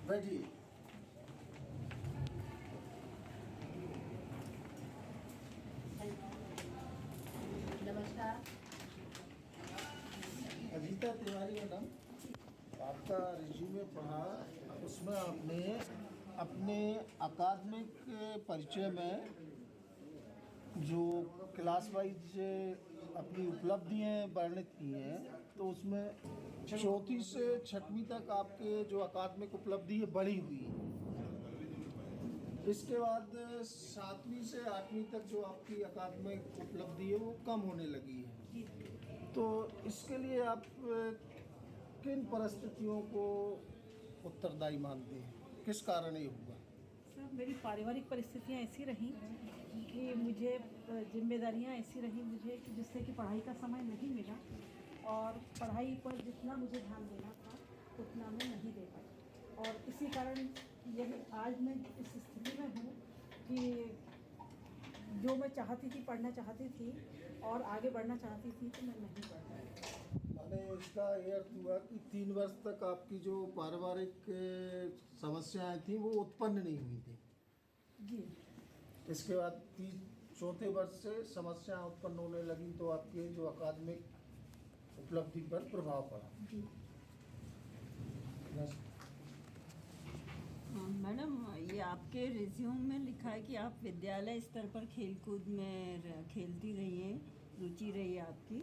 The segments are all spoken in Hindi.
बैठिए। नमस्कार। अजीता तिवारी मैडम, आपका रिज्यूमे पढ़ा, उसमें आपने अपने अकादमिक परिचय में जो क्लास वाइज अपनी उपलब्धियाँ वर्णित की हैं, तो उसमें चौथी से छठवीं तक आपके जो अकादमिक उपलब्धि है बढ़ी हुई है। इसके बाद सातवीं से आठवीं तक जो आपकी अकादमिक उपलब्धि है वो कम होने लगी है। तो इसके लिए आप किन परिस्थितियों को उत्तरदायी मानते हैं, किस कारण ये हुआ? सर, मेरी पारिवारिक परिस्थितियाँ ऐसी रहीं कि मुझे जिम्मेदारियाँ ऐसी रहीं मुझे कि जिससे कि पढ़ाई का समय नहीं मिला और पढ़ाई पर जितना मुझे ध्यान देना था उतना मैं नहीं दे पाई। और इसी कारण यही आज मैं इस स्थिति में हूँ कि जो मैं चाहती थी, पढ़ना चाहती थी और आगे बढ़ना चाहती थी, तो मैं नहीं पढ़ पाई। मैंने इसका ये अर्थ हुआ कि 3 वर्ष तक आपकी जो पारिवारिक समस्याएं थी वो उत्पन्न नहीं हुई थी। जी। इसके बाद चौथे वर्ष से समस्याएं उत्पन्न होने लगी, तो आपके जो अकादमिक उपलब्धि पर प्रभाव पड़ा। जी। बस। मैडम, ये आपके रिज्यूम में लिखा है कि आप विद्यालय स्तर पर खेलकूद में खेलती रही हैं, रुचि रही है आपकी।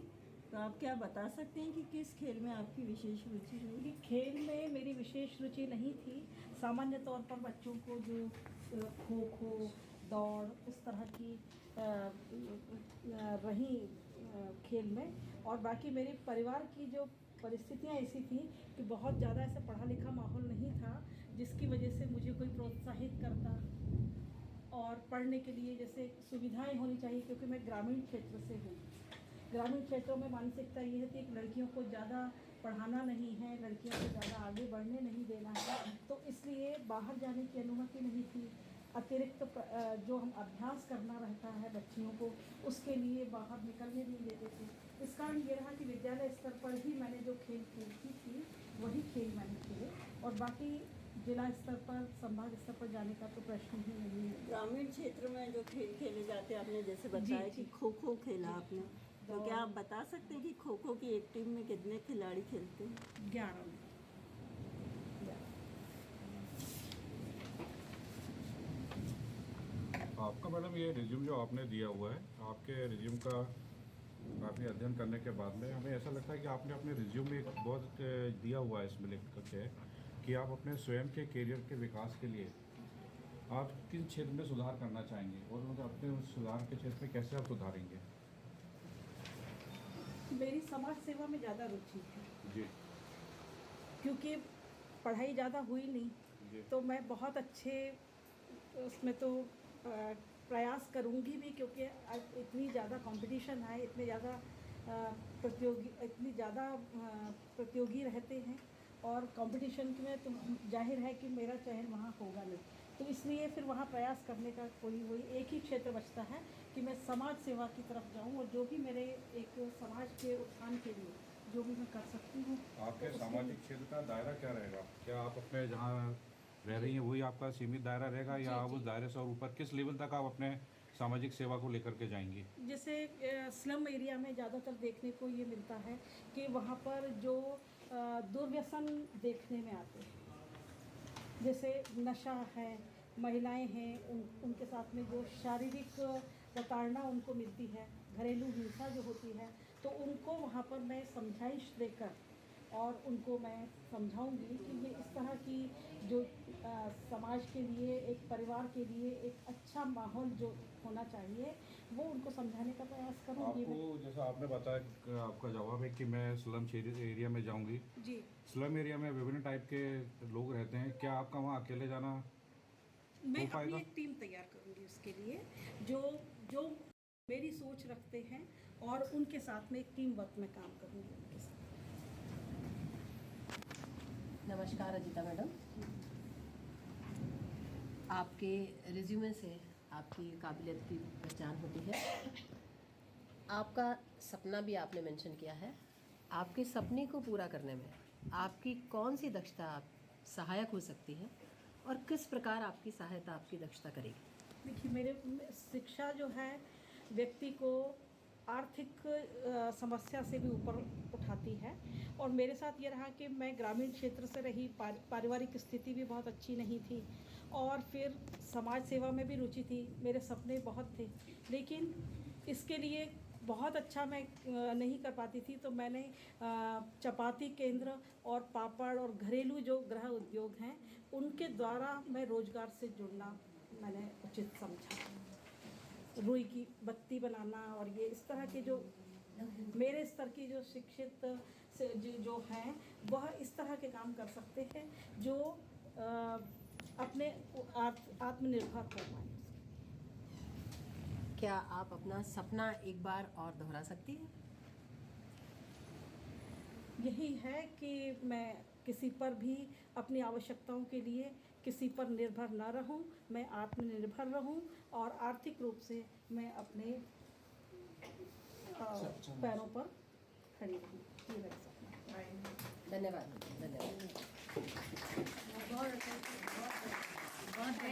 तो आप क्या बता सकते हैं कि किस खेल में आपकी विशेष रुचि रही? खेल में मेरी विशेष रुचि नहीं थी। सामान्य तौर पर बच्चों को जो खो खो, दौड़, इस तरह की रही खेल में। और बाकी मेरे परिवार की जो परिस्थितियाँ ऐसी थी कि बहुत ज़्यादा ऐसा पढ़ा लिखा माहौल नहीं था, जिसकी वजह से मुझे कोई प्रोत्साहित करता और पढ़ने के लिए जैसे सुविधाएं होनी चाहिए, क्योंकि मैं ग्रामीण क्षेत्र से हूँ। ग्रामीण क्षेत्रों में मानसिकता ये है कि लड़कियों को ज़्यादा पढ़ाना नहीं है, लड़कियों को ज़्यादा आगे बढ़ने नहीं देना है, तो इसलिए बाहर जाने की अनुमति नहीं थी। अतिरिक्त जो हम अभ्यास करना रहता है बच्चियों को, उसके लिए बाहर निकलने नहीं देते थे। इस कारण ये रहा कि विद्यालय स्तर पर ही मैंने जो खेल खेलती थी वही खेल मैंने खेले, और बाकी जिला स्तर पर, संभाग स्तर पर जाने का तो प्रश्न ही नहीं है। ग्रामीण क्षेत्र में जो खेल खेले जाते हैं, आपने जैसे बताया कि खो खो खेला आपने, तो क्या आप बता सकते हैं कि खो खो की एक टीम में कितने खिलाड़ी खेलते हैं? 11। आपका मैडम ये रिज्यूम जो आपने दिया हुआ है, आपके रिज्यूम का काफ़ी अध्ययन करने के बाद में हमें ऐसा लगता है कि आपने अपने रिज्यूम में एक बहुत दिया हुआ है इसमें लिख करके कि आप अपने स्वयं के करियर के विकास के लिए आप किन क्षेत्र में सुधार करना चाहेंगे और मतलब अपने उस सुधार के क्षेत्र में कैसे आप सुधारेंगे? मेरी समाज सेवा में ज़्यादा रुचि है। जी क्योंकि पढ़ाई ज़्यादा हुई नहीं, जी। तो मैं बहुत अच्छे उसमें तो प्रयास करूंगी भी, क्योंकि इतनी ज़्यादा कंपटीशन है, इतने ज़्यादा प्रतियोगी रहते हैं, और कंपटीशन में तो जाहिर है कि मेरा चयन वहाँ होगा नहीं। तो इसलिए फिर वहाँ प्रयास करने का वही एक ही क्षेत्र बचता है कि मैं समाज सेवा की तरफ जाऊँ, और जो भी मेरे एक समाज के उत्थान के लिए जो भी मैं कर सकती हूँ। आपके तो सामाजिक क्षेत्र का दायरा क्या रहेगा? क्या आप अपने जहाँ रह रही हैं वही आपका सीमित दायरा रहेगा या आप उस दायरे से और ऊपर किस लेवल तक आप अपने सामाजिक सेवा को लेकर के जाएंगी? जैसे स्लम एरिया में ज़्यादातर देखने को ये मिलता है कि वहाँ पर जो दुर्व्यसन देखने में आते हैं, जैसे नशा है, महिलाएं हैं, उनके साथ में जो शारीरिक प्रताड़ना उनको मिलती है, घरेलू हिंसा जो होती है, तो उनको वहाँ पर मैं समझाइश देकर और उनको मैं समझाऊंगी कि ये इस तरह की जो समाज के लिए, एक परिवार के लिए एक अच्छा माहौल जो होना चाहिए, वो उनको समझाने का प्रयास करूँगी। आपको जैसा आपने बताया कि आपका जवाब है कि मैं स्लम एरिया में जाऊंगी। जी। स्लम एरिया में विभिन्न टाइप के लोग रहते हैं, क्या आपका वहाँ अकेले जाना मैं हो पाएगा? अपनी एक टीम तैयार करूँगी उसके लिए, जो जो मेरी सोच रखते हैं, और उनके साथ में एक टीम वर्क में काम करूँगी उनके साथ। नमस्कार अजीता मैडम, आपके रिज्यूमे से आपकी काबिलियत की पहचान होती है। आपका सपना भी आपने मेंशन किया है। आपके सपने को पूरा करने में आपकी कौन सी दक्षता सहायक हो सकती है और किस प्रकार आपकी सहायता, आपकी दक्षता करेगी? देखिए, मेरे शिक्षा जो है व्यक्ति को आर्थिक समस्या से भी ऊपर उठाती है। और मेरे साथ ये रहा कि मैं ग्रामीण क्षेत्र से रही, पारिवारिक स्थिति भी बहुत अच्छी नहीं थी, और फिर समाज सेवा में भी रुचि थी, मेरे सपने बहुत थे, लेकिन इसके लिए बहुत अच्छा मैं नहीं कर पाती थी। तो मैंने चपाती केंद्र और पापड़ और घरेलू जो गृह उद्योग हैं उनके द्वारा मैं रोज़गार से जुड़ना मैंने उचित समझा। रुई की बत्ती बनाना और ये इस तरह के जो मेरे स्तर की जो शिक्षित जो हैं वह इस तरह के काम कर सकते हैं जो अपने आत्मनिर्भर कर पाए। क्या आप अपना सपना एक बार और दोहरा सकती हैं? यही है कि मैं किसी पर भी अपनी आवश्यकताओं के लिए किसी पर निर्भर न रहूं, मैं आत्मनिर्भर रहूं और आर्थिक रूप से मैं अपने पैरों पर खड़ी रहूं। ये मेरा सपना है। धन्यवाद, धन्यवाद।